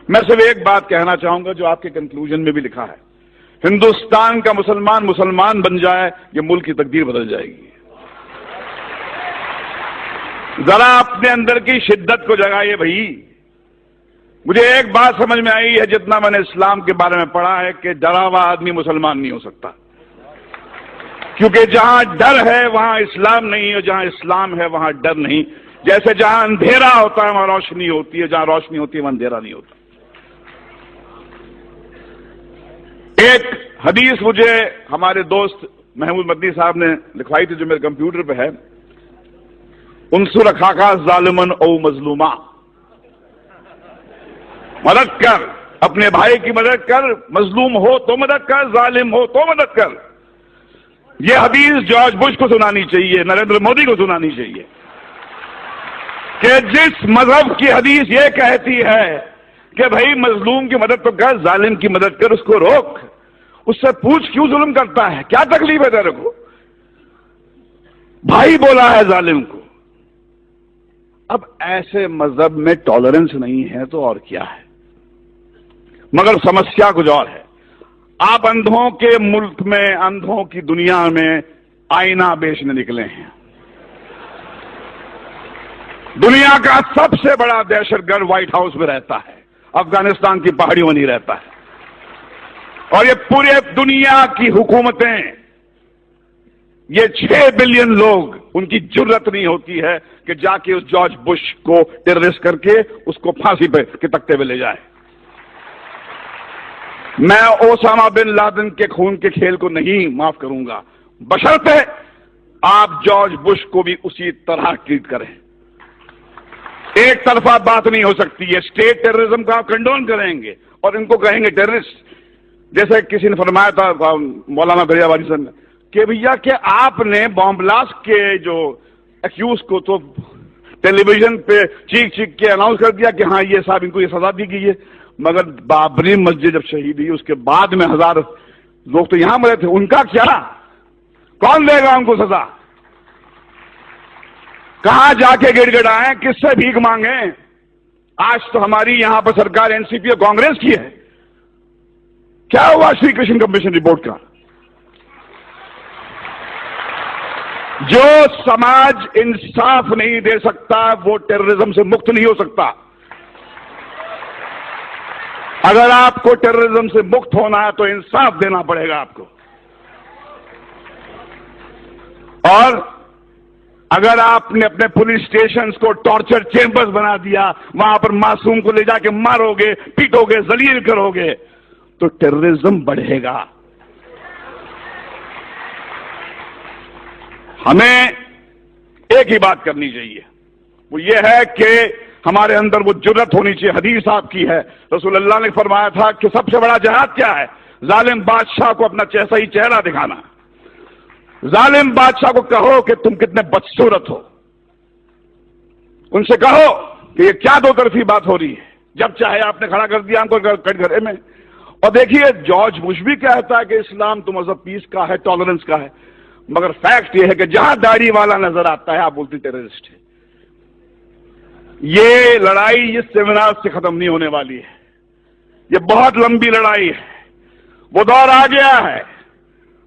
میں صرف ایک بات کہنا چاہوں گا جو آپ کے کنکلوژن میں بھی لکھا ہے، ہندوستان کا مسلمان بن جائے یہ ملک کی تقدیر بدل جائے گی۔ ذرا اپنے اندر کی شدت کو جگائیے بھائی۔ مجھے ایک بات سمجھ میں آئی ہے جتنا میں نے اسلام کے بارے میں پڑھا ہے کہ ڈرا ہوا آدمی مسلمان نہیں ہو سکتا، کیونکہ جہاں ڈر ہے وہاں اسلام نہیں، اور جہاں اسلام ہے وہاں ڈر نہیں۔ جیسے جہاں اندھیرا ہوتا ہے وہاں روشنی ہوتی ہے، جہاں روشنی ہوتی ہے وہاں اندھیرا نہیں ہوتا۔ ایک حدیث مجھے ہمارے دوست محمود مدنی صاحب نے لکھوائی تھی جو میرے کمپیوٹر پہ ہے، انصر اخاک ظالما او مظلوما، مدد کر، اپنے بھائی کی مدد کر، مظلوم ہو تو مدد کر، ظالم ہو تو مدد کر۔ یہ حدیث جارج بش کو سنانی چاہیے، نریندر مودی کو سنانی چاہیے کہ جس مذہب کی حدیث یہ کہتی ہے کہ بھائی مظلوم کی مدد تو کر، ظالم کی مدد کر، اس کو روک، اس سے پوچھ کیوں ظلم کرتا ہے، کیا تکلیف ہے تیرے کو؟ بھائی بولا ہے ظالم کو۔ اب ایسے مذہب میں ٹالرنس نہیں ہے تو اور کیا ہے؟ مگر سمسیا کچھ اور ہے۔ آپ اندھوں کے ملک میں، اندھوں کی دنیا میں آئینہ بیچنے نکلے ہیں۔ دنیا کا سب سے بڑا دہشت گرد وائٹ ہاؤس میں رہتا ہے، افغانستان کی پہاڑیوں میں نہیں رہتا ہے، اور یہ پورے دنیا کی حکومتیں، یہ 6 بلین لوگ، ان کی جرت نہیں ہوتی ہے کہ جا کے اس جارج بش کو ٹیررسٹ کر کے اس کو پھانسی پہ کے تختے پہ لے جائے۔ میں اوسامہ بن لادن کے خون کے کھیل کو نہیں معاف کروں گا، بشرطے آپ جارج بش کو بھی اسی طرح ٹریٹ کریں۔ ایک طرفہ بات نہیں ہو سکتی ہے۔ اسٹیٹ ٹیررزم کا آپ کنڈون کریں گے اور ان کو کہیں گے ٹیررسٹ، جیسے کسی نے فرمایا تھا مولانا بریاباری صاحب نے کہ بھیا کہ آپ نے بام بلاسٹ کے جو ایکیوز کو تو ٹیلی ویژن پہ چیخ چیخ کے اناؤنس کر دیا کہ ہاں یہ صاحب ان کو یہ سزا دی گئی ہے، مگر بابری مسجد جب شہید ہوئی اس کے بعد میں 1000 لوگ تو یہاں مرے تھے، ان کا کیا؟ کون دے گا ان کو سزا؟ کہاں جا کے گڑ گڑائیں، کس سے بھیک مانگیں؟ آج تو ہماری یہاں پر سرکار این سی پی اور کانگریس کی ہے۔ کیا ہوا شری کرشن کمیشن رپورٹ کا؟ جو سماج انصاف نہیں دے سکتا وہ ٹیررزم سے مکت نہیں ہو سکتا۔ اگر آپ کو ٹیررزم سے مکت ہونا ہے تو انصاف دینا پڑے گا آپ کو، اور اگر آپ نے اپنے پولیس اسٹیشنز کو ٹارچر چیمبرز بنا دیا، وہاں پر معصوم کو لے جا کے مارو گے، پیٹو گے، ذلیل کرو گے تو ٹیررزم بڑھے گا۔ ہمیں ایک ہی بات کرنی چاہیے، وہ یہ ہے کہ ہمارے اندر وہ جرت ہونی چاہیے۔ حدیث آپ کی ہے، رسول اللہ نے فرمایا تھا کہ سب سے بڑا جہاد کیا ہے؟ ظالم بادشاہ کو اپنا صحیح چہرہ دکھانا۔ ظالم بادشاہ کو کہو کہ تم کتنے بدصورت ہو، ان سے کہو کہ یہ کیا دو طرفی بات ہو رہی ہے، جب چاہے آپ نے کھڑا کر دیا ہم کو کٹ گھرے میں۔ اور دیکھیے جارج بش بھی کہتا ہے کہ اسلام تو مذہب پیس کا ہے، ٹالرنس کا ہے، مگر فیکٹ یہ ہے کہ جہاں داڑھی والا نظر آتا ہے آپ بولتے ٹیررسٹ ہے۔ یہ لڑائی اس سیمینار سے ختم نہیں ہونے والی ہے، یہ بہت لمبی لڑائی ہے، وہ دور آ گیا ہے۔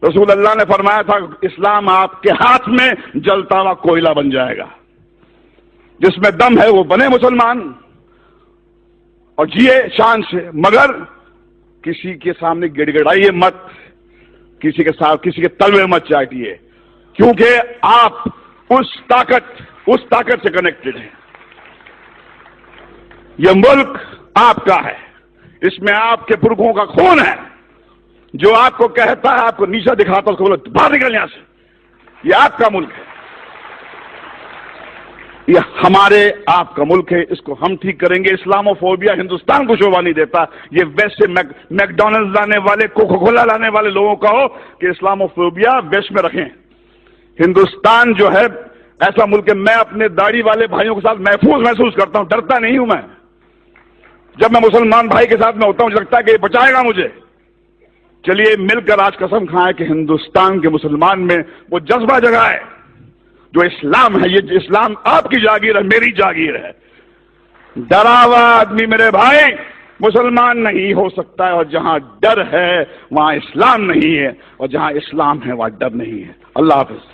رسول اللہ نے فرمایا تھا اسلام آپ کے ہاتھ میں جلتا ہوا کوئلہ بن جائے گا، جس میں دم ہے وہ بنے مسلمان اور جیے شان سے، مگر کسی کے سامنے گڑ گڑائیے مت، کسی کے ساتھ کسی کے تلوے مت چاٹیے، کیونکہ آپ اس طاقت سے کنیکٹڈ ہیں۔ یہ ملک آپ کا ہے، اس میں آپ کے پرکھوں کا خون ہے۔ جو آپ کو کہتا ہے، آپ کو نیچا دکھاتا ہے، اس کو بولو باہر نکل یہاں سے، یہ آپ کا ملک ہے، یہ ہمارے آپ کا ملک ہے، اس کو ہم ٹھیک کریں گے۔ اسلاموفوبیا ہندوستان کو شوبھا نہیں دیتا، یہ ویسٹ سے میکڈونلڈ لانے والے، کوکا کولا لانے والے لوگوں کا ہو کہ اسلاموفوبیا ویسٹ میں رکھیں۔ ہندوستان جو ہے ایسا ملک ہے، میں اپنے داڑھی والے بھائیوں کے ساتھ محفوظ محسوس کرتا ہوں، ڈرتا نہیں ہوں میں۔ جب میں مسلمان بھائی کے ساتھ میں ہوتا ہوں مجھے لگتا ہے کہ یہ بچائے گا مجھے۔ چلیے مل کر آج قسم کھائیں کہ ہندوستان کے مسلمان میں وہ جذبہ جگائے جو اسلام ہے، یہ اسلام آپ کی جاگیر ہے، میری جاگیر ہے۔ ڈرا ہوا آدمی میرے بھائی مسلمان نہیں ہو سکتا ہے، اور جہاں ڈر ہے وہاں اسلام نہیں ہے، اور جہاں اسلام ہے وہاں ڈر نہیں ہے۔ اللہ حافظ۔